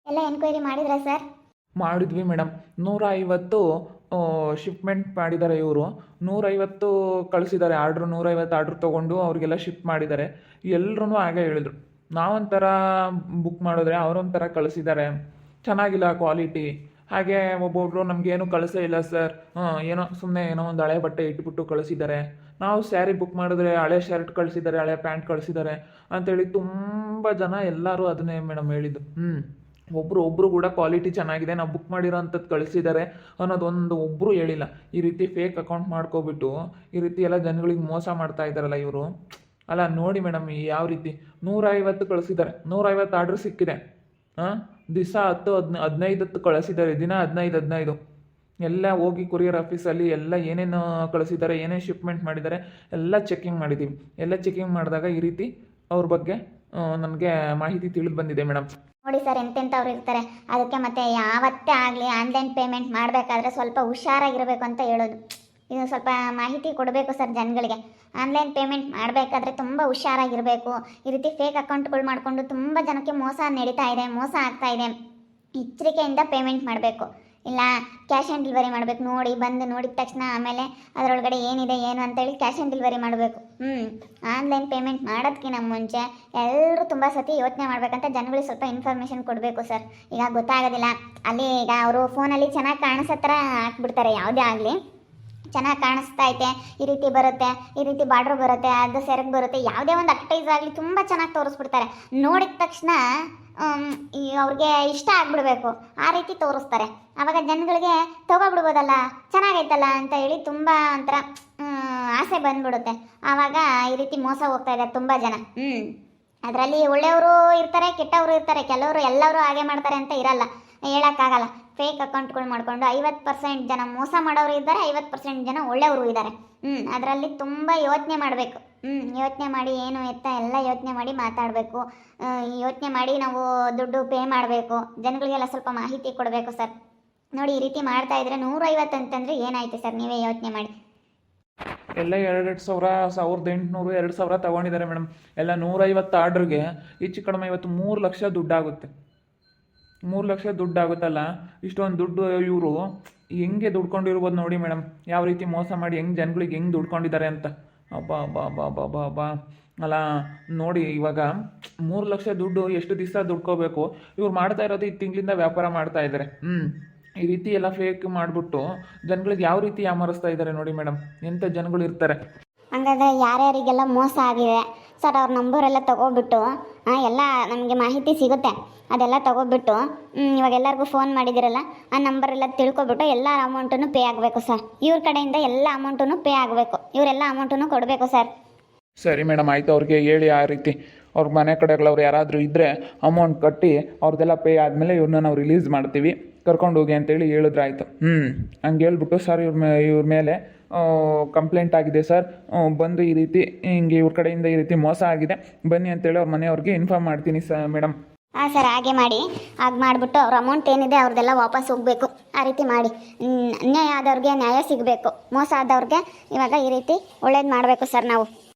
ಎಲ್ಲ ಎನ್ಕ್ವೈರಿ ಮಾಡಿದ್ರಾ ಸರ್? ಮಾಡಿದ್ವಿ ಮೇಡಮ್. 150 ಶಿಪ್ಮೆಂಟ್ ಮಾಡಿದ್ದಾರೆ ಇವರು. 150 ಕಳಿಸಿದ್ದಾರೆ ಆರ್ಡ್ರು. 150 ಆರ್ಡ್ರ್ ತೊಗೊಂಡು ಅವ್ರಿಗೆಲ್ಲ ಶಿಫ್ಟ್ ಮಾಡಿದ್ದಾರೆ. ಎಲ್ಲರೂ ಹಾಗೆ ಹೇಳಿದ್ರು. ನಾವೊಂಥರ ಬುಕ್ ಮಾಡಿದ್ರೆ ಅವರೊಂಥರ ಕಳಿಸಿದ್ದಾರೆ. ಚೆನ್ನಾಗಿಲ್ಲ ಕ್ವಾಲಿಟಿ. ಹಾಗೆ ಒಬ್ಬೊಬ್ಬರು ನಮಗೇನು ಕಳಿಸೇ ಇಲ್ಲ ಸರ್, ಏನೋ ಸುಮ್ಮನೆ ಏನೋ ಒಂದು ಹಳೆ ಬಟ್ಟೆ ಇಟ್ಬಿಟ್ಟು ಕಳಿಸಿದ್ದಾರೆ. ನಾವು ಸ್ಯಾರಿ ಬುಕ್ ಮಾಡಿದ್ರೆ ಹಳೆ ಶರ್ಟ್ ಕಳಿಸಿದ್ದಾರೆ, ಹಳೆ ಪ್ಯಾಂಟ್ ಕಳಿಸಿದ್ದಾರೆ ಅಂತೇಳಿ ತುಂಬ ಜನ ಎಲ್ಲರೂ ಅದನ್ನೇ ಮೇಡಮ್ ಹೇಳಿದ್ದು. ಒಬ್ಬರು ಕೂಡ ಕ್ವಾಲಿಟಿ ಚೆನ್ನಾಗಿದೆ, ನಾವು ಬುಕ್ ಮಾಡಿರೋ ಅಂಥದ್ದು ಕಳಿಸಿದ್ದಾರೆ ಅನ್ನೋದೊಂದು ಒಬ್ಬರು ಹೇಳಿಲ್ಲ. ಈ ರೀತಿ ಫೇಕ್ ಅಕೌಂಟ್ ಮಾಡ್ಕೊಬಿಟ್ಟು ಈ ರೀತಿ ಎಲ್ಲ ಜನಗಳಿಗೆ ಮೋಸ ಮಾಡ್ತಾ ಇದ್ದಾರಲ್ಲ ಇವರು. ಅಲ್ಲ ನೋಡಿ ಮೇಡಮ್, ಯಾವ ರೀತಿ 150 ಕಳಿಸಿದ್ದಾರೆ, 150 ಆರ್ಡ್ರ್ ಸಿಕ್ಕಿದೆ. ದಿವಸ 10-15 ಕಳಿಸಿದ್ದಾರೆ, ದಿನ 15 ಎಲ್ಲ ಹೋಗಿ ಕೊರಿಯರ್ ಆಫೀಸಲ್ಲಿ ಎಲ್ಲ ಏನೇನು ಕಳಿಸಿದ್ದಾರೆ, ಏನೇನು ಶಿಪ್ಮೆಂಟ್ ಮಾಡಿದ್ದಾರೆ ಎಲ್ಲ ಚೆಕಿಂಗ್ ಮಾಡಿದ್ದೀವಿ. ಎಲ್ಲ ಚೆಕಿಂಗ್ ಮಾಡಿದಾಗ ಈ ರೀತಿ ಅವ್ರ ಬಗ್ಗೆ ನನಗೆ ಮಾಹಿತಿ ತಿಳಿದು ಬಂದಿದೆ ಮೇಡಮ್. ನೋಡಿ ಸರ್, ಎಂತೆಂಥವ್ರು ಇರ್ತಾರೆ. ಅದಕ್ಕೆ ಮತ್ತೆ ಯಾವತ್ತೇ ಆಗಲಿ ಆನ್ಲೈನ್ ಪೇಮೆಂಟ್ ಮಾಡಬೇಕಾದ್ರೆ ಸ್ವಲ್ಪ ಹುಷಾರಾಗಿರಬೇಕು ಅಂತ ಹೇಳೋದು. ಇದು ಸ್ವಲ್ಪ ಮಾಹಿತಿ ಕೊಡಬೇಕು ಸರ್ ಜನಗಳಿಗೆ. ಆನ್ಲೈನ್ ಪೇಮೆಂಟ್ ಮಾಡಬೇಕಾದ್ರೆ ತುಂಬ ಹುಷಾರಾಗಿರಬೇಕು. ಈ ರೀತಿ ಫೇಕ್ ಅಕೌಂಟ್ಗಳು ಮಾಡಿಕೊಂಡು ತುಂಬ ಜನಕ್ಕೆ ಮೋಸ ನಡೀತಾ ಇದೆ, ಮೋಸ ಆಗ್ತಾ ಇದೆ. ಎಚ್ಚರಿಕೆಯಿಂದ ಪೇಮೆಂಟ್ ಮಾಡಬೇಕು. ಇಲ್ಲ ಕ್ಯಾಶ್ ಆನ್ ಡೆಲಿವರಿ ಮಾಡಬೇಕು. ಬಂದು ನೋಡಿದ ತಕ್ಷಣ ಆಮೇಲೆ ಅದರೊಳಗಡೆ ಏನಿದೆ ಏನು ಅಂತೇಳಿ ಕ್ಯಾಶ್ ಆನ್ ಡೆಲಿವರಿ ಮಾಡಬೇಕು. ಆನ್ಲೈನ್ ಪೇಮೆಂಟ್ ಮಾಡೋದಕ್ಕಿಂತ ಮುಂಚೆ ಎಲ್ಲರೂ ತುಂಬ ಸತಿ ಯೋಚನೆ ಮಾಡಬೇಕಂತ ಜನಗಳಿಗೆ ಸ್ವಲ್ಪ ಇನ್ಫಾರ್ಮೇಷನ್ ಕೊಡಬೇಕು ಸರ್. ಈಗ ಗೊತ್ತಾಗೋದಿಲ್ಲ, ಅಲ್ಲಿ ಈಗ ಅವರು ಫೋನಲ್ಲಿ ಚೆನ್ನಾಗಿ ಕಾಣಿಸೋ ಥರ ಹಾಕ್ಬಿಡ್ತಾರೆ. ಯಾವುದೇ ಆಗಲಿ ಚೆನ್ನಾಗಿ ಕಾಣಿಸ್ತಾ ಐತೆ, ಈ ರೀತಿ ಬರುತ್ತೆ, ಈ ರೀತಿ ಬಾರ್ಡ್ರ್ ಬರುತ್ತೆ, ಅದು ಸೆರಗು ಬರುತ್ತೆ, ಯಾವುದೇ ಒಂದು ಅಡ್ವರ್ಟೈಸ್ ಆಗಲಿ ತುಂಬ ಚೆನ್ನಾಗಿ ತೋರಿಸ್ಬಿಡ್ತಾರೆ. ನೋಡಿದ ತಕ್ಷಣ ಅವ್ರಿಗೆ ಇಷ್ಟ ಆಗಿಬಿಡ್ಬೇಕು, ಆ ರೀತಿ ತೋರಿಸ್ತಾರೆ. ಆವಾಗ ಜನಗಳಿಗೆ ತೊಗೊಬಿಡ್ಬೋದಲ್ಲ, ಚೆನ್ನಾಗೈತಲ್ಲ ಅಂತ ಹೇಳಿ ತುಂಬ ಒಂಥರ ಆಸೆ ಬಂದ್ಬಿಡುತ್ತೆ. ಆವಾಗ ಈ ರೀತಿ ಮೋಸ ಹೋಗ್ತಾ ಇದ್ದಾರೆ ತುಂಬ ಜನ. ಅದರಲ್ಲಿ ಒಳ್ಳೆಯವರು ಇರ್ತಾರೆ, ಕೆಟ್ಟವರು ಇರ್ತಾರೆ. ಕೆಲವರು ಎಲ್ಲರೂ ಹಾಗೆ ಮಾಡ್ತಾರೆ ಅಂತ ಇರಲ್ಲ, ಹೇಳೋಕ್ಕಾಗಲ್ಲ. ಫೇಕ್ ಅಕೌಂಟ್ಗಳು ಮಾಡಿಕೊಂಡು 50% ಜನ ಮೋಸ ಮಾಡೋರು ಇದ್ದಾರೆ, 50% ಜನ ಒಳ್ಳೆಯವರು ಇದ್ದಾರೆ. ಅದರಲ್ಲಿ ತುಂಬ ಯೋಚನೆ ಮಾಡಬೇಕು. ಯೋಚನೆ ಮಾಡಿ ಏನು ಎತ್ತ ಎಲ್ಲ ಯೋಚನೆ ಮಾಡಿ ಮಾತಾಡಬೇಕು. ಯೋಚನೆ ಮಾಡಿ ನಾವು ದುಡ್ಡು ಪೇ ಮಾಡಬೇಕು. ಜನಗಳಿಗೆಲ್ಲ ಸ್ವಲ್ಪ ಮಾಹಿತಿ ಕೊಡಬೇಕು ಸರ್. ನೋಡಿ, ಈ ರೀತಿ ಮಾಡ್ತಾ ಇದ್ರೆ 150 ಅಂತಂದರೆ ಏನಾಯ್ತು ಸರ್, ನೀವೇ ಯೋಚನೆ ಮಾಡಿ. ಎಲ್ಲ 2,000, 1,800, 2,000 ತೊಗೊಂಡಿದ್ದಾರೆ ಮೇಡಮ್. ಎಲ್ಲ 150 ಆರ್ಡ್ರಿಗೆ ಹೆಚ್ಚು ಕಡಿಮೆ ಇವತ್ತು 3 ಲಕ್ಷ ದುಡ್ಡಾಗುತ್ತೆ. 3 ಲಕ್ಷ ದುಡ್ಡಾಗುತ್ತಲ್ಲ, ಇಷ್ಟೊಂದು ದುಡ್ಡು ಇವರು ಹೆಂಗೆ ದುಡ್ಕೊಂಡಿರ್ಬೋದು ನೋಡಿ ಮೇಡಮ್. ಯಾವ ರೀತಿ ಮೋಸ ಮಾಡಿ ಜನಗಳಿಗೆ ಹೆಂಗೆ ದುಡ್ಕೊಂಡಿದ್ದಾರೆ ಅಂತ. ಅಬ್ಬಾ ಅಲ್ಲ ನೋಡಿ, ಇವಾಗ 3 ಲಕ್ಷ ದುಡ್ಡು ಎಷ್ಟು ದಿವಸ ದುಡ್ಕೋಬೇಕು. ಇವ್ರು ಮಾಡ್ತಾ ಇರೋದು ಈ ತಿಂಗಳಿಂದ ವ್ಯಾಪಾರ ಮಾಡ್ತಾ ಇದ್ದಾರೆ. ಈ ರೀತಿ ಎಲ್ಲ ಫೇಕ್ ಮಾಡಿಬಿಟ್ಟು ಜನಗಳಿಗೆ ಯಾವ ರೀತಿ ಯಾಮಾರಿಸ್ತಾ ಇದ್ದಾರೆ ನೋಡಿ ಮೇಡಮ್. ಎಂಥ ಜನಗಳು ಇರ್ತಾರೆ. ಹಂಗಾದ್ರೆ ಯಾರ್ಯಾರಿಗೆಲ್ಲ ಮೋಸ ಆಗಿದೆ ಸರ್, ಅವ್ರ ನಂಬರೆಲ್ಲ ತೊಗೊಬಿಟ್ಟು ಎಲ್ಲ ನಮಗೆ ಮಾಹಿತಿ ಸಿಗುತ್ತೆ. ಅದೆಲ್ಲ ತೊಗೊಬಿಟ್ಟು ಇವಾಗ ಎಲ್ಲರಿಗೂ ಫೋನ್ ಮಾಡಿದಿರಲ್ಲ, ಆ ನಂಬರೆಲ್ಲ ತಿಳ್ಕೊಬಿಟ್ಟು ಎಲ್ಲ ಅಮೌಂಟನ್ನು ಪೇ ಆಗಬೇಕು ಸರ್. ಇವ್ರ ಕಡೆಯಿಂದ ಎಲ್ಲ ಅಮೌಂಟನ್ನು ಪೇ ಆಗಬೇಕು. ಇವರೆಲ್ಲ ಅಮೌಂಟನ್ನು ಕೊಡಬೇಕು ಸರ್. ಸರಿ ಮೇಡಮ್, ಆಯಿತು. ಅವ್ರಿಗೆ ಹೇಳಿ ಆ ರೀತಿ ಅವ್ರ ಮನೆ ಕಡೆಗಳವ್ರು ಯಾರಾದರೂ ಇದ್ದರೆ ಅಮೌಂಟ್ ಕಟ್ಟಿ ಅವ್ರದ್ದೆಲ್ಲ ಪೇ ಆದಮೇಲೆ ಇವ್ರನ್ನ ನಾವು ರಿಲೀಸ್ ಮಾಡ್ತೀವಿ, ಕರ್ಕೊಂಡು ಹೋಗಿ ಅಂತೇಳಿ ಹೇಳಿದ್ರೆ ಆಯಿತು. ಹಂಗೆ ಹೇಳ್ಬಿಟ್ಟು ಸರ್ ಇವ್ರ ಮೇಲೆ ಕಂಪ್ಲೇಂಟ್ ಆಗಿದೆ ಸರ್, ಬಂದು ಈ ರೀತಿ ಹಿಂಗೆ ಇವ್ರ ಕಡೆಯಿಂದ ಈ ರೀತಿ ಮೋಸ ಆಗಿದೆ, ಬನ್ನಿ ಅಂತೇಳಿ ಅವ್ರ ಮನೆಯವ್ರಿಗೆ ಇನ್ಫಾರ್ಮ್ ಮಾಡ್ತೀನಿ ಮೇಡಮ್. ಹಾಂ ಸರ್, ಹಾಗೆ ಮಾಡಿ. ಹಾಗೆ ಮಾಡಿಬಿಟ್ಟು ಅವ್ರ ಅಮೌಂಟ್ ಏನಿದೆ ಅವ್ರದ್ದೆಲ್ಲ ವಾಪಸ್ ಹೋಗಬೇಕು. ಆ ರೀತಿ ಮಾಡಿ. ಅನ್ಯಾಯ ಆದವ್ರಿಗೆ ನ್ಯಾಯ ಸಿಗಬೇಕು, ಮೋಸ ಆದವ್ರಿಗೆ ಇವಾಗ ಈ ರೀತಿ ಒಳ್ಳೇದು ಮಾಡಬೇಕು ಸರ್ ನಾವು.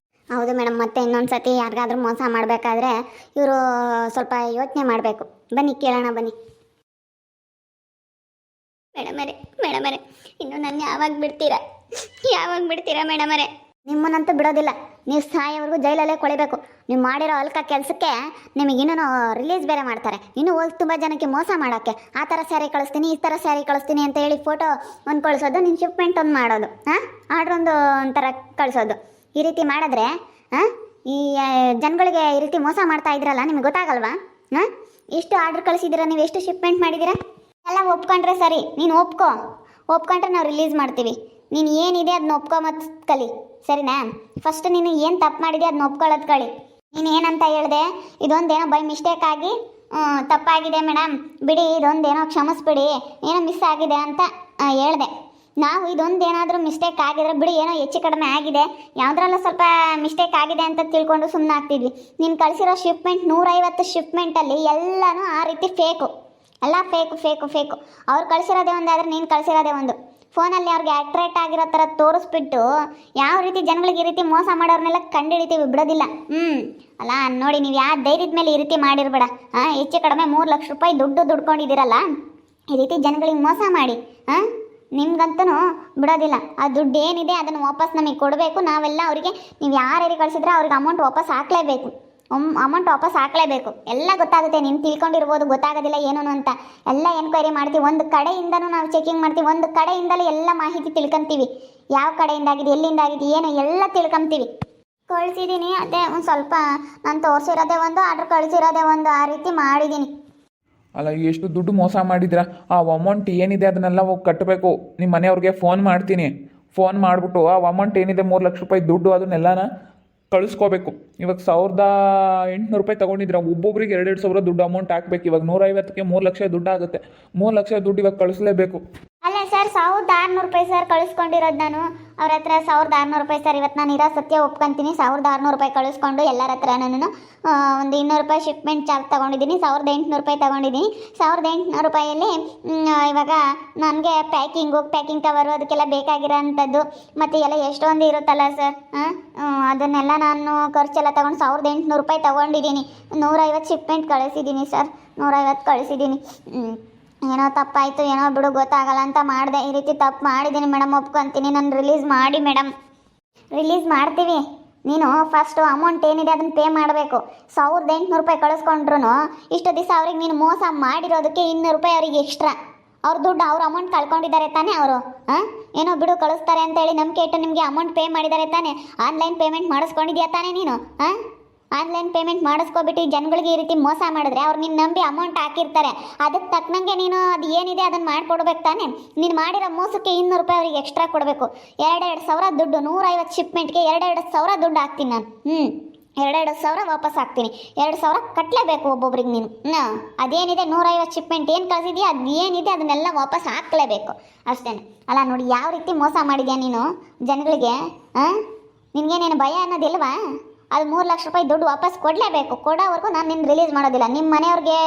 ಹೌದು ಮೇಡಮ್, ಮತ್ತೆ ಇನ್ನೊಂದು ಸತಿ ಯಾರಿಗಾದ್ರೂ ಮೋಸ ಮಾಡಬೇಕಾದ್ರೆ ಇವರು ಸ್ವಲ್ಪ ಯೋಚನೆ ಮಾಡಬೇಕು. ಬನ್ನಿ ಕೇಳೋಣ, ಬನ್ನಿ. ಮೇಡಮರೇ ಇನ್ನು ನನ್ನ ಯಾವಾಗ ಬಿಡ್ತೀರಾ ಮೇಡಮರೇ? ನಿಮ್ಮನ್ನಂತೂ ಬಿಡೋದಿಲ್ಲ. ನೀವು ಸಾಯೋವರೆಗೂ ಜೈಲಲ್ಲೇ ಕೊಳಿಬೇಕು. ನೀವು ಮಾಡಿರೋ ಅಲ್ಕ ಕೆಲಸಕ್ಕೆ ನಿಮಗೆ ಇನ್ನೂ ರಿಲೀಸ್ ಬೇರೆ ಮಾಡ್ತಾರೆ. ಇನ್ನೂ ಹೋಗಿ ತುಂಬ ಜನಕ್ಕೆ ಮೋಸ ಮಾಡೋಕ್ಕೆ ಆ ಥರ ಸ್ಯಾರಿ ಕಳಿಸ್ತೀನಿ, ಈ ಥರ ಸ್ಯಾರಿ ಕಳಿಸ್ತೀನಿ ಅಂತ ಹೇಳಿ ಫೋಟೋ ಒಂದು ಕಳಿಸೋದು, ನಿಮ್ಮ ಶಿಪ್ಮೆಂಟ್ ಒಂದು ಮಾಡೋದು, ಆರ್ಡ್ರ್ ಒಂಥರ ಕಳಿಸೋದು. ಈ ರೀತಿ ಮಾಡಿದ್ರೆ ಈ ಜನಗಳಿಗೆ ಈ ರೀತಿ ಮೋಸ ಮಾಡ್ತಾ ಇದ್ರಲ್ಲ, ನಿಮಗೆ ಗೊತ್ತಾಗಲ್ವಾ? ಎಷ್ಟು ಆರ್ಡ್ರ್ ಕಳಿಸಿದ್ದೀರಾ ನೀವು, ಎಷ್ಟು ಶಿಪ್ಮೆಂಟ್ ಮಾಡಿದ್ದೀರಾ ಎಲ್ಲ ಒಪ್ಕೊಂಡ್ರೆ ಸರಿ. ನೀನು ಒಪ್ಕೊಂಡ್ರೆ ನಾವು ರಿಲೀಸ್ ಮಾಡ್ತೀವಿ. ನೀನು ಏನಿದೆ ಅದನ್ನ ಒಪ್ಕೊಂಬತ್ತು ಕಲಿ, ಸರಿನಾ? ಫಸ್ಟ್ ನೀನು ಏನು ತಪ್ಪು ಮಾಡಿದೆ ಅದನ್ನ ಒಪ್ಕೊಳ್ಳೋದು ಕಳಿ. ನೀನು ಏನಂತ ಹೇಳಿದೆ, ಇದೊಂದೇನೋ ಬೈ ಮಿಸ್ಟೇಕ್ ಆಗಿ ತಪ್ಪಾಗಿದೆ ಮೇಡಮ್, ಬಿಡಿ ಇದೊಂದೇನೋ ಕ್ಷಮಿಸ್ಬಿಡಿ, ಏನೋ ಮಿಸ್ ಆಗಿದೆ ಅಂತ ಹೇಳಿದೆ. ನಾವು ಇದೊಂದೇನಾದರೂ ಮಿಸ್ಟೇಕ್ ಆಗಿದ್ರೆ ಬಿಡಿ, ಏನೋ ಹೆಚ್ಚು ಕಡಿಮೆ ಆಗಿದೆ, ಯಾವುದ್ರಲ್ಲ ಸ್ವಲ್ಪ ಮಿಸ್ಟೇಕ್ ಆಗಿದೆ ಅಂತ ತಿಳ್ಕೊಂಡು ಸುಮ್ಮನೆ ಆಗ್ತಿದ್ವಿ. ನೀನು ಕಳಿಸಿರೋ ಶಿಪ್ಮೆಂಟ್ 150 ಶಿಪ್ಮೆಂಟಲ್ಲಿ ಎಲ್ಲನೂ ಆ ರೀತಿ ಫೇಕು, ಎಲ್ಲ ಫೇಕು. ಅವ್ರು ಕಳಿಸಿರೋದೇ ಒಂದು ಆದರೆ ನೀನು ಕಳಿಸಿರೋದೇ ಒಂದು. ಫೋನಲ್ಲಿ ಅವ್ರಿಗೆ ಅಟ್ರಾಕ್ಟ್ ಆಗಿರೋ ಥರ ತೋರಿಸ್ಬಿಟ್ಟು ಯಾವ ರೀತಿ ಜನಗಳಿಗೆ ಈ ರೀತಿ ಮೋಸ ಮಾಡೋರ್ನೆಲ್ಲ ಕಂಡುಹಿಡಿತೀವಿ, ಬಿಡೋದಿಲ್ಲ. ಅಲ್ಲ ನೋಡಿ, ನೀವು ಯಾವ ಧೈರ್ಯದ ಮೇಲೆ ಈ ರೀತಿ ಮಾಡಿರ್ಬೇಡ. ಹೆಚ್ಚು ಕಡಿಮೆ 3 ಲಕ್ಷ ರೂಪಾಯಿ ದುಡ್ಕೊಂಡಿದ್ದೀರಲ್ಲ, ಈ ರೀತಿ ಜನಗಳಿಗೆ ಮೋಸ ಮಾಡಿ ನಿಮ್ಗಂತೂ ಬಿಡೋದಿಲ್ಲ. ಆ ದುಡ್ಡು ಏನಿದೆ ಅದನ್ನು ವಾಪಸ್ ನಮಗೆ ಕೊಡಬೇಕು. ನಾವೆಲ್ಲ ಅವರಿಗೆ, ನೀವು ಯಾರ್ಯಾರಿಗೆ ಕಳಿಸಿದ್ರೆ ಅವ್ರಿಗೆ ಅಮೌಂಟ್ ವಾಪಸ್ ಹಾಕಲೇಬೇಕು. ಅಮೌಂಟ್ ವಾಪಸ್ ಹಾಕಲೇಬೇಕು. ಎಲ್ಲ ಗೊತ್ತಾಗುತ್ತೆ, ನೀನು ತಿಳ್ಕೊಂಡಿರ್ಬೋದು, ಗೊತ್ತಾಗೋದಿಲ್ಲ ಏನೂ ಅಂತ. ಎಲ್ಲ ಎನ್ಕ್ವೈರಿ ಮಾಡ್ತೀವಿ, ಒಂದು ಕಡೆಯಿಂದನೂ ನಾವು ಚೆಕಿಂಗ್ ಮಾಡ್ತೀವಿ, ಒಂದು ಕಡೆಯಿಂದಲೇ ಎಲ್ಲ ಮಾಹಿತಿ ತಿಳ್ಕೊಂತೀವಿ. ಯಾವ ಕಡೆಯಿಂದಾಗಿದೆ, ಎಲ್ಲಿಂದಾಗಿದೆ, ಏನು ಎಲ್ಲ ತಿಳ್ಕೊಂತೀವಿ. ಕಳಿಸಿದ್ದೀನಿ, ಅದೇ ಒಂದು ಸ್ವಲ್ಪ ನಾನು ತೋರಿಸಿರೋದೇ ಒಂದು, ಆರ್ಡ್ರ್ ಕಳಿಸಿರೋದೇ ಒಂದು, ಆ ರೀತಿ ಮಾಡಿದ್ದೀನಿ. ಅಲ್ಲ, ಎಷ್ಟು ದುಡ್ಡು ಮೋಸ ಮಾಡಿದ್ದೀರಾ? ಆ ಅಮೌಂಟ್ ಏನಿದೆ ಅದನ್ನೆಲ್ಲ ಹೋಗಿ ಕಟ್ಟಬೇಕು. ನಿಮ್ಮ ಮನೆಯವ್ರಿಗೆ ಫೋನ್ ಮಾಡ್ತೀನಿ. ಫೋನ್ ಮಾಡಿಬಿಟ್ಟು ಆ ಅಮೌಂಟ್ ಏನಿದೆ 3 ಲಕ್ಷ ರೂಪಾಯಿ ದುಡ್ಡು ಅದನ್ನೆಲ್ಲನ ಕಳಿಸ್ಕೋಬೇಕು. ಇವಾಗ 1800 ರೂಪಾಯಿ ತೊಗೊಂಡಿದ್ದೀರಾ, ಒಬ್ಬೊಬ್ರಿಗೆ 2-2 ಸಾವಿರ ದುಡ್ಡು ಅಮೌಂಟ್ ಹಾಕ್ಬೇಕು. ಇವಾಗ 150ಕ್ಕೆ 3 ಲಕ್ಷ ದುಡ್ಡು ಆಗುತ್ತೆ. 3 ಲಕ್ಷ ದುಡ್ಡು ಇವಾಗ ಕಳಿಸ್ಲೇಬೇಕು. ಅಲ್ಲ ಸರ್, 1600 ರೂಪಾಯಿ ಸರ್ ಕಳಿಸ್ಕೊಂಡಿರೋದು ನಾನು ಅವ್ರ ಹತ್ರ. 1600 ರೂಪಾಯಿ ಸರ್. ಇವತ್ತು ನಾನು ಇರೋ ಸತ್ಯ ಒಪ್ಕೊಂತೀನಿ. 1600 ರೂಪಾಯಿ ಕಳಿಸ್ಕೊಂಡು ಎಲ್ಲರ ಹತ್ರ ನಾನು ಒಂದು 200 ರೂಪಾಯಿ ಶಿಪ್ಮೆಂಟ್ ಚಾರ್ಜ್ ತೊಗೊಂಡಿದ್ದೀನಿ. 1800 ರೂಪಾಯಿ ತೊಗೊಂಡಿದ್ದೀನಿ. 1800 ರೂಪಾಯಲ್ಲಿ ಇವಾಗ ನನಗೆ ಪ್ಯಾಕಿಂಗ್ ಕವರು ಅದಕ್ಕೆಲ್ಲ ಬೇಕಾಗಿರೋ ಅಂಥದ್ದು ಮತ್ತು ಎಲ್ಲ ಎಷ್ಟೊಂದು ಇರುತ್ತಲ್ಲ ಸರ್, ಅದನ್ನೆಲ್ಲ ನಾನು ಖರ್ಚೆಲ್ಲ ತೊಗೊಂಡು 1800 ರೂಪಾಯಿ ತೊಗೊಂಡಿದ್ದೀನಿ. 150 ಶಿಪ್ಮೆಂಟ್ ಕಳಿಸಿದ್ದೀನಿ ಸರ್, 150 ಕಳಿಸಿದ್ದೀನಿ. ಏನೋ ತಪ್ಪಾಯಿತು, ಏನೋ ಬಿಡು, ಗೊತ್ತಾಗಲ್ಲ ಅಂತ ಮಾಡಿದೆ. ಈ ರೀತಿ ತಪ್ಪು ಮಾಡಿದ್ದೀನಿ ಮೇಡಮ್, ಒಪ್ಕೊತೀನಿ. ನಾನು ರಿಲೀಸ್ ಮಾಡಿ ಮೇಡಮ್. ರಿಲೀಸ್ ಮಾಡ್ತೀವಿ. ನೀನು ಫಸ್ಟು ಅಮೌಂಟ್ ಏನಿದೆ ಅದನ್ನು ಪೇ ಮಾಡಬೇಕು. 1800 ರೂಪಾಯಿ ಕಳಿಸ್ಕೊಂಡ್ರು ಇಷ್ಟು ದಿವಸ ಅವ್ರಿಗೆ ನೀನು ಮೋಸ ಮಾಡಿರೋದಕ್ಕೆ 200 ರೂಪಾಯಿ ಅವ್ರಿಗೆ ಎಕ್ಸ್ಟ್ರಾ. ಅವ್ರ ದುಡ್ಡು, ಅವ್ರ ಅಮೌಂಟ್ ಕಳ್ಕೊಂಡಿದ್ದಾರೆ ತಾನೇ ಅವರು. ಏನೋ ಬಿಡು ಕಳಿಸ್ತಾರೆ ಅಂತೇಳಿ ನಂಬಿಕೆ ಇಟ್ಟು ನಿಮಗೆ ಅಮೌಂಟ್ ಪೇ ಮಾಡಿದ್ದಾರೆ ತಾನೇ. ಆನ್ಲೈನ್ ಪೇಮೆಂಟ್ ಮಾಡಿಸ್ಕೊಂಡಿದ್ಯಾ ತಾನೇ ನೀನು? ಆನ್ಲೈನ್ ಪೇಮೆಂಟ್ ಮಾಡಿಸ್ಕೊಬಿಟ್ಟು ಜನಗಳಿಗೆ ಈ ರೀತಿ ಮೋಸ ಮಾಡಿದ್ರೆ ಅವ್ರು ನಿನ್ನ ನಂಬಿ ಅಮೌಂಟ್ ಹಾಕಿರ್ತಾರೆ. ಅದಕ್ಕೆ ತಕ್ಕನಂಗೆ ನೀನು ಅದು ಏನಿದೆ ಅದನ್ನು ಮಾಡಿಕೊಡ್ಬೇಕು ತಾನೆ. ನೀನು ಮಾಡಿರೋ ಮೋಸಕ್ಕೆ 200 ರೂಪಾಯಿ ಅವ್ರಿಗೆ ಎಕ್ಸ್ಟ್ರಾ ಕೊಡಬೇಕು. 2-2 ಸಾವಿರ ದುಡ್ಡು, 150 ಶಿಪ್ಮೆಂಟ್ಗೆ 2-2 ಸಾವಿರ ದುಡ್ಡು ಹಾಕ್ತೀನಿ ನಾನು. 2-2 ಸಾವಿರ ವಾಪಸ್ ಹಾಕ್ತೀನಿ. 2 ಸಾವಿರ ಕಟ್ಟಲೇಬೇಕು ಒಬ್ಬೊಬ್ರಿಗೆ ನೀನು. ಅದೇನಿದೆ 150 ಶಿಪ್ಮೆಂಟ್ ಏನು ಕಳಿಸಿದೆಯಾ, ಅದು ಏನಿದೆ ಅದನ್ನೆಲ್ಲ ವಾಪಸ್ ಹಾಕಲೇಬೇಕು ಅಷ್ಟೇ. ಅಲ್ಲ ನೋಡಿ, ಯಾವ ರೀತಿ ಮೋಸ ಮಾಡಿದ್ಯಾ ನೀನು ಜನಗಳಿಗೆ. ನಿನಗೇನೇನು ಭಯ ಅನ್ನೋದಿಲ್ವಾ? ಅದು 3 ಲಕ್ಷ ರೂಪಾಯಿ ದುಡ್ಡು ವಾಪಸ್ ಕೊಡಲೇಬೇಕು. ಕೊಡೋವರೆಗೂ ನಾನು ನಿನ್ನ ರಿಲೀಸ್ ಮಾಡೋದಿಲ್ಲ. ನಿಮ್ಮ ಮನೆಯವ್ರಿಗೆ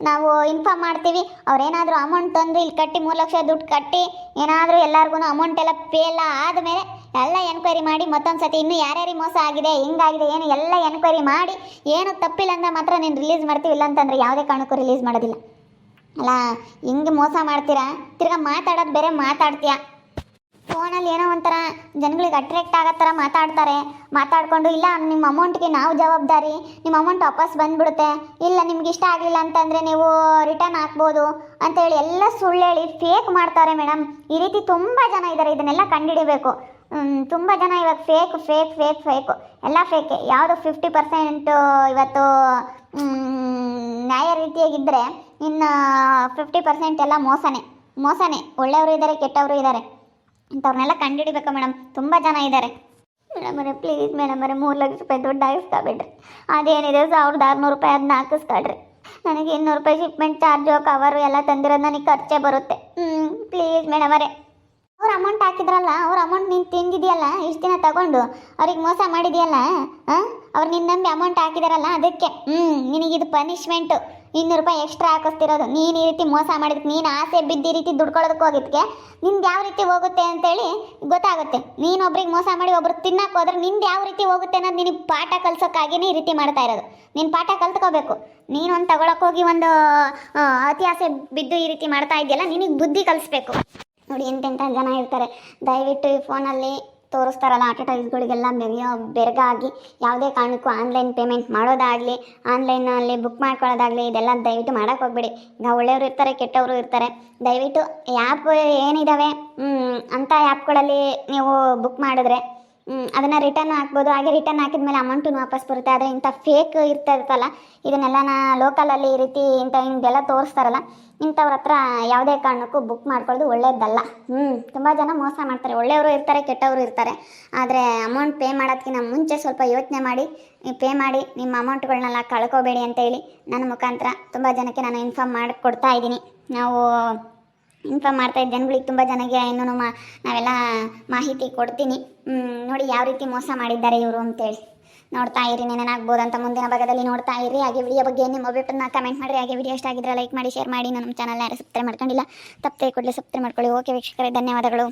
ನಾವು ಇನ್ಫಾರ್ಮ್ ಮಾಡ್ತೀವಿ. ಅವ್ರೇನಾದರೂ ಅಮೌಂಟ್ ತಂದು ಇಲ್ಲಿ ಕಟ್ಟಿ 3 ಲಕ್ಷ ದುಡ್ಡು ಕಟ್ಟಿ ಏನಾದರೂ ಎಲ್ಲರಿಗೂ ಅಮೌಂಟ್ ಎಲ್ಲ ಪೇ ಎಲ್ಲ ಆದಮೇಲೆ ಎಲ್ಲ ಎನ್ಕ್ವೈರಿ ಮಾಡಿ ಮತ್ತೊಂದು ಸತಿ ಇನ್ನೂ ಯಾರ್ಯಾರಿಗೆ ಮೋಸ ಆಗಿದೆ, ಹೆಂಗಾಗಿದೆ, ಏನು ಎಲ್ಲ ಎನ್ಕ್ವೈರಿ ಮಾಡಿ ಏನು ತಪ್ಪಿಲ್ಲ ಅಂದ್ರೆ ಮಾತ್ರ ನೀನು ರಿಲೀಸ್ ಮಾಡ್ತೀವಿ. ಇಲ್ಲ ಅಂತಂದರೆ ಯಾವುದೇ ಕಾರಣಕ್ಕೂ ರಿಲೀಸ್ ಮಾಡೋದಿಲ್ಲ. ಅಲ್ಲ, ಹಿಂಗೆ ಮೋಸ ಮಾಡ್ತೀರಾ? ತಿರ್ಗಾ ಮಾತಾಡೋದು ಬೇರೆ ಮಾತಾಡ್ತೀಯಾ. ಫೋನಲ್ಲಿ ಏನೋ ಒಂಥರ ಜನಗಳಿಗೆ ಅಟ್ರಾಕ್ಟ್ ಆಗೋ ಥರ ಮಾತಾಡಿಕೊಂಡು, ಇಲ್ಲ ನಿಮ್ಮ ಅಮೌಂಟ್ಗೆ ನಾವು ಜವಾಬ್ದಾರಿ, ನಿಮ್ಮ ಅಮೌಂಟ್ ವಾಪಸ್ ಬಂದುಬಿಡುತ್ತೆ, ಇಲ್ಲ ನಿಮ್ಗೆ ಇಷ್ಟ ಆಗಲಿಲ್ಲ ಅಂತಂದರೆ ನೀವು ರಿಟರ್ನ್ ಹಾಕ್ಬೋದು ಅಂತೇಳಿ ಎಲ್ಲ ಸುಳ್ಳು ಹೇಳಿ ಫೇಕ್ ಮಾಡ್ತಾರೆ ಮೇಡಮ್. ಈ ರೀತಿ ತುಂಬ ಜನ ಇದ್ದಾರೆ. ಇದನ್ನೆಲ್ಲ ಕಂಡುಹಿಡಿಬೇಕು. ತುಂಬ ಜನ ಇವಾಗ ಫೇಕು ಎಲ್ಲ ಫೇಕೆ. ಯಾವುದು 50% ಇವತ್ತು ನ್ಯಾಯ ರೀತಿಯಾಗಿದ್ದರೆ ಇನ್ನು 50% ಎಲ್ಲ ಮೋಸನೇ. ಒಳ್ಳೆಯವರು ಇದ್ದಾರೆ, ಕೆಟ್ಟವರು ಇದ್ದಾರೆ. ಇಂಥವ್ರನ್ನೆಲ್ಲ ಕಂಡುಹಿಡಿಬೇಕು ಮೇಡಮ್. ತುಂಬ ಜನ ಇದ್ದಾರೆ. ಮೇಡಮರೇ ಪ್ಲೀಸ್ ಮೇಡಮರೇ, 3 ಲಕ್ಷ ರೂಪಾಯಿ ದುಡ್ಡು ಹಾಕಿಸ್ಕೊಬೇಡ್ರಿ. ಅದೇನಿದೆ 1600 ರೂಪಾಯಿ ಅದನ್ನ ಹಾಕಿಸ್ಕೊಳ್ರಿ. ನನಗೆ 200 ರೂಪಾಯಿ ಶಿಪ್ಮೆಂಟ್ ಚಾರ್ಜು, ಕವರು ಎಲ್ಲ ತಂದಿರೋದು ನನಗೆ ಖರ್ಚೇ ಬರುತ್ತೆ. ಪ್ಲೀಸ್ ಮೇಡಮರೇ. ಅವ್ರು ಅಮೌಂಟ್ ಹಾಕಿದ್ರಲ್ಲ, ಅವ್ರ ಅಮೌಂಟ್ ನೀನು ತಿಂದಿದೆಯಲ್ಲ, ಇಷ್ಟು ದಿನ ತಗೊಂಡು ಅವ್ರಿಗೆ ಮೋಸ ಮಾಡಿದೆಯಲ್ಲ, ಅವ್ರು ನಿನ್ನ ನಂಬಿ ಅಮೌಂಟ್ ಹಾಕಿದಾರಲ್ಲ, ಅದಕ್ಕೆ ನಿನಗಿದು ಪನಿಷ್ಮೆಂಟು. 200 ರೂಪಾಯಿ ಎಕ್ಸ್ಟ್ರಾ ಹಾಕಿಸ್ತಿರೋದು. ನೀನು ಈ ರೀತಿ ಮೋಸ ಮಾಡಿದಕ್ಕೆ, ನೀನು ಆಸೆ ಬಿದ್ದು ಈ ರೀತಿ ದುಡ್ಕೊಳ್ಳೋದಕ್ಕೆ ಹೋಗಿದ್ದಕ್ಕೆ ನಿಂದು ಯಾವ ರೀತಿ ಹೋಗುತ್ತೆ ಅಂತೇಳಿ ಗೊತ್ತಾಗುತ್ತೆ. ನೀನು ಒಬ್ರಿಗೆ ಮೋಸ ಮಾಡಿ ಒಬ್ರು ತಿನ್ನಕ್ಕೆ ಹೋದ್ರೆ ನಿಂದು ಯಾವ ರೀತಿ ಹೋಗುತ್ತೆ ಅನ್ನೋದು ನಿನಗೆ ಪಾಠ ಕಲ್ಸೋಕ್ಕಾಗಿಯೇ ಈ ರೀತಿ ಮಾಡ್ತಾ ಇರೋದು. ನೀನು ಪಾಠ ಕಲ್ತ್ಕೋಬೇಕು. ನೀನು ಒಂದು ತಗೊಳಕ್ಕೆ ಹೋಗಿ ಒಂದು ಅತಿ ಆಸೆ ಬಿದ್ದು ಈ ರೀತಿ ಮಾಡ್ತಾ ಇದೆಯಲ್ಲ, ನಿನಗೆ ಬುದ್ಧಿ ಕಲಿಸ್ಬೇಕು. ನೋಡಿ, ಎಂತೆಂಥ ಜನ ಇರ್ತಾರೆ. ದಯವಿಟ್ಟು ಈ ಫೋನಲ್ಲಿ ತೋರಿಸ್ತಾರಲ್ಲ ಅಡ್ವರ್ಟೈಸ್ಗಳಿಗೆಲ್ಲ ಬೆರಗಾಗಿ ಯಾವುದೇ ಕಾರಣಕ್ಕೂ ಆನ್ಲೈನ್ ಪೇಮೆಂಟ್ ಮಾಡೋದಾಗಲಿ, ಆನ್ಲೈನಲ್ಲಿ ಬುಕ್ ಮಾಡ್ಕೊಳ್ಳೋದಾಗಲಿ, ಇದೆಲ್ಲ ದಯವಿಟ್ಟು ಮಾಡೋಕ್ಕೆ ಹೋಗ್ಬೇಡಿ. ಈಗ ಒಳ್ಳೆಯವರು ಇರ್ತಾರೆ, ಕೆಟ್ಟವರು ಇರ್ತಾರೆ. ದಯವಿಟ್ಟು ಆ್ಯಪ್ ಏನಿದ್ದಾವೆ ಅಂಥ ಆ್ಯಪ್ಗಳಲ್ಲಿ ನೀವು ಬುಕ್ ಮಾಡಿದ್ರೆ ಅದನ್ನು ರಿಟರ್ನ್ ಹಾಕ್ಬೋದು. ಹಾಗೆ ರಿಟರ್ನ್ ಹಾಕಿದ್ಮೇಲೆ ಅಮೌಂಟು ವಾಪಸ್ ಬರುತ್ತೆ. ಆದರೆ ಇಂಥ ಫೇಕ್ ಇರ್ತಲ್ಲ, ಇದನ್ನೆಲ್ಲ ಲೋಕಲಲ್ಲಿ ಈ ರೀತಿ ಹಿಂಗೆಲ್ಲ ತೋರಿಸ್ತಾರಲ್ಲ, ಇಂಥವ್ರ ಹತ್ರ ಯಾವುದೇ ಕಾರಣಕ್ಕೂ ಬುಕ್ ಮಾಡ್ಕೊಳ್ಳೋದು ಒಳ್ಳೇದಲ್ಲ. ತುಂಬ ಜನ ಮೋಸ ಮಾಡ್ತಾರೆ. ಒಳ್ಳೆಯವರು ಇರ್ತಾರೆ, ಕೆಟ್ಟವರು ಇರ್ತಾರೆ. ಆದರೆ ಅಮೌಂಟ್ ಪೇ ಮಾಡೋದಕ್ಕಿಂತ ಮುಂಚೆ ಸ್ವಲ್ಪ ಯೋಚನೆ ಮಾಡಿ ಪೇ ಮಾಡಿ, ನಿಮ್ಮ ಅಮೌಂಟ್ಗಳನ್ನೆಲ್ಲ ಕಳ್ಕೊಬೇಡಿ ಅಂತೇಳಿ ನನ್ನ ಮುಖಾಂತರ ತುಂಬ ಜನಕ್ಕೆ ನಾನು ಇನ್ಫಾರ್ಮ್ ಮಾಡಿ ಕೊಡ್ತಾ ಇದ್ದೀನಿ. ನಾವು ಇನ್ಫಾರ್ಮ್ ಮಾಡ್ತಾಯಿದ್ದ ಜನಗಳಿಗೆ ತುಂಬ ಜನಕ್ಕೆ ಇನ್ನೂ ನಾವೆಲ್ಲ ಮಾಹಿತಿ ಕೊಡ್ತೀನಿ. ನೋಡಿ ಯಾವ ರೀತಿ ಮೋಸ ಮಾಡಿದ್ದಾರೆ ಇವರು ಅಂತೇಳಿ. ನೋಡ್ತಾ ಇರಿ, ನೆನೇನಾಗ್ಬೋದು ಅಂತ ಮುಂದಿನ ಭಾಗದಲ್ಲಿ ನೋಡ್ತಾ ಇರಿ. ಹಾಗೆ ವಿಡಿಯೋ ಬಗ್ಗೆ ನಿಮ್ಮ ಅಭಿಪ್ರಾಯನ ಕಮೆಂಟ್ ಮಾಡಿರಿ. ಹಾಗೆ ವಿಡಿಯೋ ಇಷ್ಟ ಆಗಿದ್ರೆ ಲೈಕ್ ಮಾಡಿ, ಶೇರ್ ಮಾಡಿ. ನಮ್ಮ ಚಾನಲ್ ಯಾರು ಸಬ್ಸ್ಕ್ರೈಬ್ ಮಾಡ್ಕೊಂಡಿಲ್ಲ ತಪ್ಪದೆ ಕೂಡಲೇ ಸಬ್ಸ್ಕ್ರೈಬ್ ಮಾಡ್ಕೊಳ್ಳಿ. ಓಕೆ ವೀಕ್ಷಕರೇ, ಧನ್ಯವಾದಗಳು.